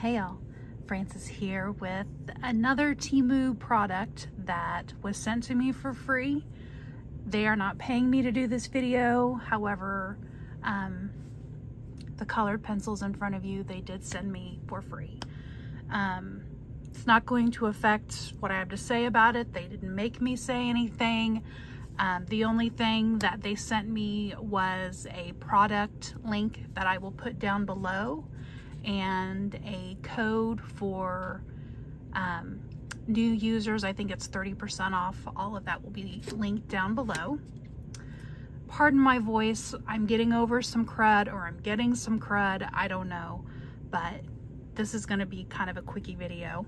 Hey y'all, Frances here with another Temu product that was sent to me for free. They are not paying me to do this video. However, the colored pencils in front of you, they did send me for free. It's not going to affect what I have to say about it. They didn't make me say anything. The only thing that they sent me was a product link that I will put down below and a code for new users. I think it's 30% off. All of that will be linked down below. Pardon my voice. I'm getting over some crud, or I'm getting some crud. I don't know, but this is going to be kind of a quickie video.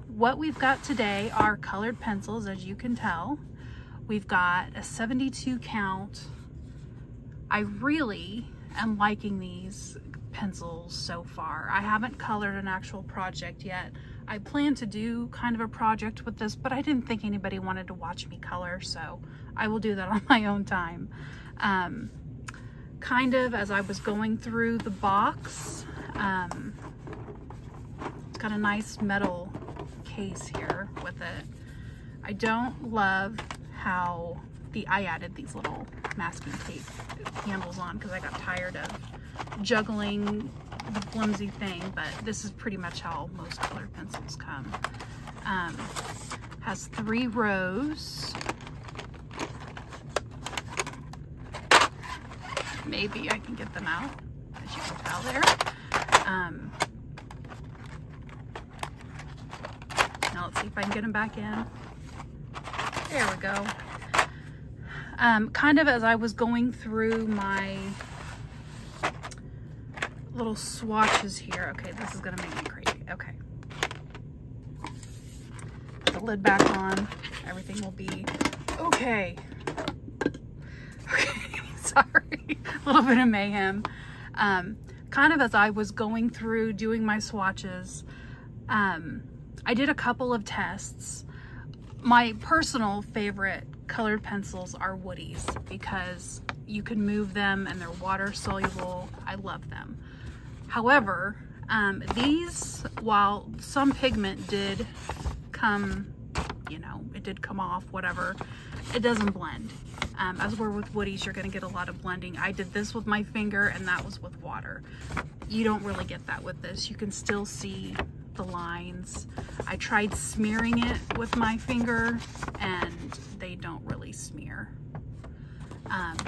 What we've got today are colored pencils, as you can tell. We've got a 72 count. I really am liking these pencils so far. I haven't colored an actual project yet. I plan to do kind of a project with this, but I didn't think anybody wanted to watch me color, so I will do that on my own time. Kind of as I was going through the box, it's got a nice metal case here with it. I don't love how I added these little masking tape handles on because I got tired of juggling the flimsy thing, but this is pretty much how most colored pencils come. Has 3 rows. Maybe I can get them out, as you can tell there. Now let's see if I can get them back in. There we go. Kind of as I was going through my little swatches here. Okay, this is gonna make me crazy. Okay. Put the lid back on. Everything will be okay. Okay, sorry. A little bit of mayhem. Kind of as I was going through doing my swatches, I did a couple of tests. My personal favorite colored pencils are Woodies because you can move them and they're water soluble. I love them. However, these, while some pigment did come, you know, it did come off, whatever, it doesn't blend. As we're with Woodies, you're going to get a lot of blending. I did this with my finger and that was with water. You don't really get that with this. You can still see the lines. I tried smearing it with my finger and they don't really smear.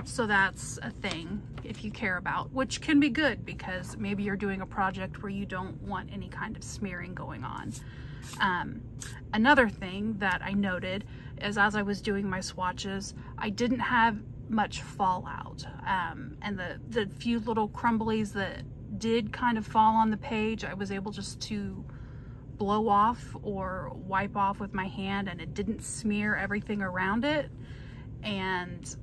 So that's a thing if you care about, which can be good because maybe you're doing a project where you don't want any kind of smearing going on. Another thing that I noted is as I was doing my swatches, I didn't have much fallout. And the few little crumblies that did kind of fall on the page, I was able just to blow off or wipe off with my hand and it didn't smear everything around it. And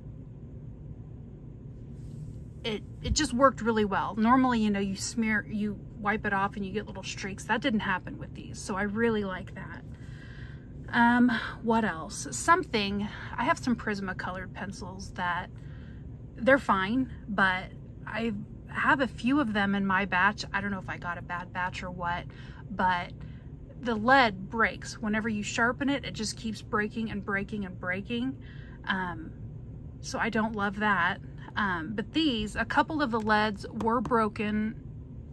it just worked really well. Normally, you know, you wipe it off and you get little streaks. That didn't happen with these, so I really like that. What else? I have some Prismacolor pencils that they're fine, but I have a few of them in my batch. I don't know if I got a bad batch or what, but the lead breaks. Whenever you sharpen it, it just keeps breaking and breaking and breaking. So I don't love that. But these, a couple of the leads were broken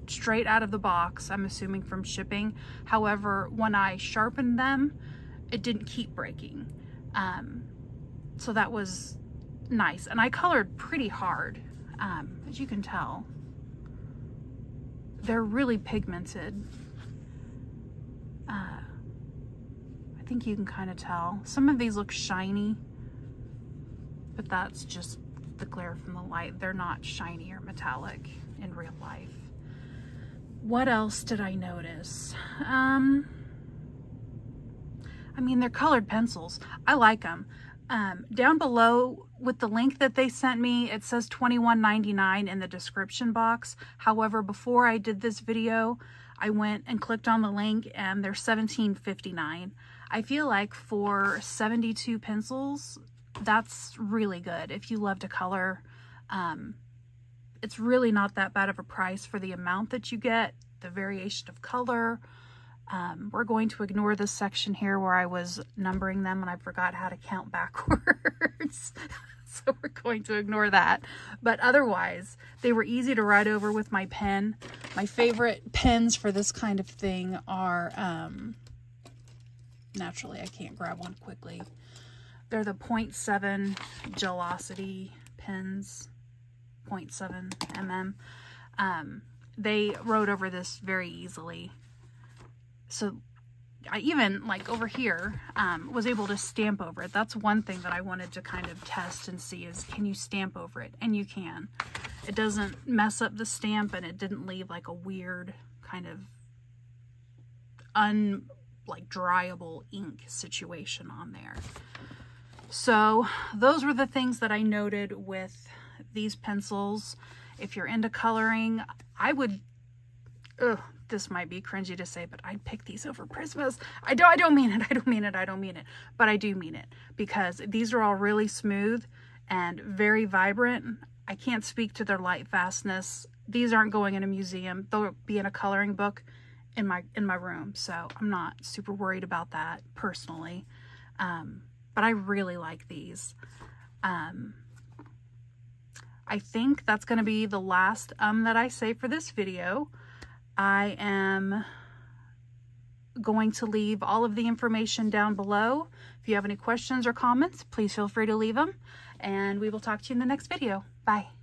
straight out of the box, I'm assuming from shipping. However, when I sharpened them, it didn't keep breaking. So that was nice. And I colored pretty hard, as you can tell. They're really pigmented. I think you can kind of tell. Some of these look shiny, but that's just the glare from the light. They're not shiny or metallic in real life. What else did I notice? I mean, they're colored pencils. I like them. Down below with the link that they sent me, it says $21.99 in the description box. However, before I did this video, I went and clicked on the link and they're $17.59. I feel like for 72 pencils, that's really good. If you love to color, it's really not that bad of a price for the amount that you get. the variation of color. We're going to ignore this section here where I was numbering them and I forgot how to count backwards. So we're going to ignore that. But otherwise, they were easy to write over with my pen. My favorite pens for this kind of thing are, naturally I can't grab one quickly. They're the 0.7 gelosity pens, 0.7 mm. They wrote over this very easily. So I even, like over here, was able to stamp over it. That's one thing that I wanted to kind of test and see is, can you stamp over it? And you can. It doesn't mess up the stamp, and it didn't leave like a weird kind of dryable ink situation on there. So those were the things that I noted with these pencils. If you're into coloring, I would, this might be cringy to say, but I'd pick these over Prismas. I don't mean it, but I do mean it, because these are all really smooth and very vibrant. I can't speak to their light fastness. These aren't going in a museum. They'll be in a coloring book in my room, so I'm not super worried about that personally. But I really like these. I think that's going to be the last that I say for this video. I am going to leave all of the information down below. If you have any questions or comments, please feel free to leave them, and we will talk to you in the next video. Bye.